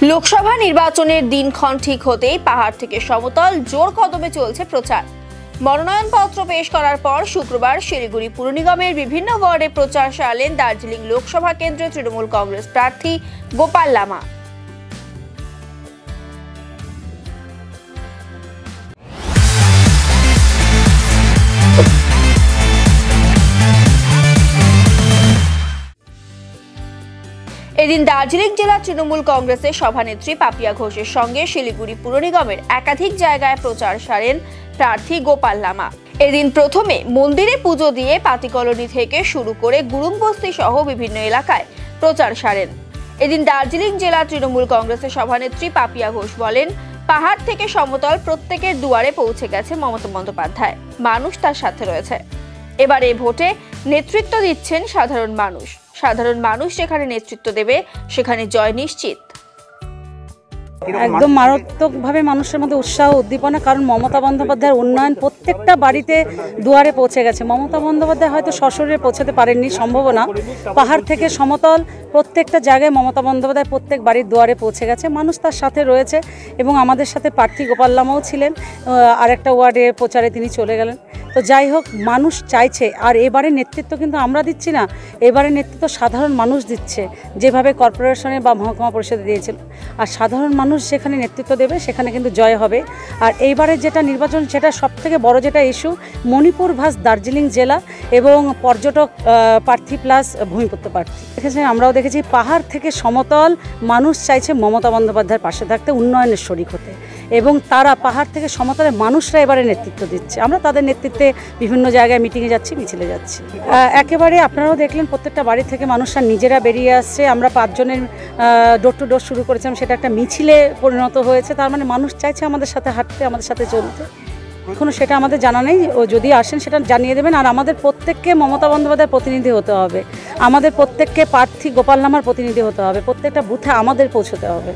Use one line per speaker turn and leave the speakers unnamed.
লোকসভা নির্বাচনের দিনক্ষণ ঠিক হতেই পাহাড় থেকে সমতল জোর কদমে চলছে প্রচার। মনোনয়নপত্র পেশ করার পর শুক্রবার শিলিগুড়ি পুর নিগমের বিভিন্ন ওয়ার্ডে প্রচার চালালেন দার্জিলিং লোকসভা কেন্দ্রের তৃণমূল কংগ্রেস প্রার্থী গোপাল লামা। এদিন দার্জিলিং জেলা তৃণমূল কংগ্রেসের সভানেত্রী পাপিয়া ঘোষের সঙ্গে শিলিগুড়ি পুর নিগমের একাধিক জায়গায় প্রচার সারেন প্রার্থী গোপাল লামা। এদিন প্রথমে মন্দিরে পুজো দিয়ে পাতিকলোনি থেকে শুরু করে গুরুংবস্তি সহ বিভিন্ন এলাকায় প্রচার সারেন। এদিন দার্জিলিং জেলা তৃণমূল কংগ্রেসের সভানেত্রী পাপিয়া ঘোষ বলেন, পাহাড় থেকে সমতল প্রত্যেকের দুয়ারে পৌঁছে গেছে মমতা বন্দ্যোপাধ্যায়, মানুষ তার সাথে রয়েছে। এবারে ভোটে নেতৃত্ব দিচ্ছেন সাধারণ মানুষ যেখানে নেতৃত্ব দেবে সেখানে জয় নিশ্চিত।
একদম মারাত্মকভাবে মানুষের মধ্যে উৎসাহ উদ্দীপনা, কারণ মমতা বন্দ্যোপাধ্যায়ের উন্নয়ন প্রত্যেকটা বাড়িতে দুয়ারে পৌঁছে গেছে। মমতা বন্দ্যোপাধ্যায় হয়তো সশরীরে পৌঁছাতে পারেননি, সম্ভব না। পাহাড় থেকে সমতল প্রত্যেকটা জায়গায় মমতা বন্দ্যোপাধ্যায় প্রত্যেক বাড়ির দুয়ারে পৌঁছে গেছে, মানুষ তার সাথে রয়েছে। এবং আমাদের সাথে প্রার্থী গোপাল লামাও ছিলেন, আরেকটা ওয়ার্ডে প্রচারে তিনি চলে গেলেন। তো যাই হোক, মানুষ চাইছে। আর এবারে নেতৃত্ব কিন্তু আমরা দিচ্ছি না, এবারে নেতৃত্ব সাধারণ মানুষ দিচ্ছে, যেভাবে কর্পোরেশনে বা মহকুমা পরিষদে দিয়েছিল। আর সাধারণ মানুষ যেখানে নেতৃত্ব দেবে সেখানে কিন্তু জয় হবে। আর এইবারে যেটা নির্বাচন, সেটা সবথেকে বড় যেটা ইস্যু, মণিপুর ভাস দার্জিলিং জেলা এবং পর্যটক প্রার্থী প্লাস ভূমিপুত্র প্রার্থী। দেখেছেন, আমরাও দেখেছি পাহাড় থেকে সমতল মানুষ চাইছে মমতা বন্দ্যোপাধ্যায়ের পাশে থাকতে, উন্নয়নের শরিক হতে। এবং তারা পাহাড় থেকে সমতলের মানুষরা এবারে নেতৃত্ব দিচ্ছে। আমরা তাদের নেতৃত্বে বিভিন্ন জায়গায় মিটিংয়ে যাচ্ছি, মিছিলে যাচ্ছি। একেবারে আপনারাও দেখলেন, প্রত্যেকটা বাড়ি থেকে মানুষরা নিজেরা বেরিয়ে আসছে। আমরা 5 জনের ডোর টু ডোর শুরু করেছিলাম, সেটা একটা মিছিলে পরিণত হয়েছে। তার মানে মানুষ চাইছে আমাদের সাথে হাঁটতে, আমাদের সাথে চলতে। এখনও সেটা আমাদের জানা নেই, ও যদি আসেন সেটা জানিয়ে দেবেন। আর আমাদের প্রত্যেককে মমতা বন্দ্যোপাধ্যায়ের প্রতিনিধি হতে হবে, আমাদের প্রত্যেককে প্রার্থী গোপাল লামার প্রতিনিধি হতে হবে, প্রত্যেকটা বুথে আমাদের পৌঁছতে হবে।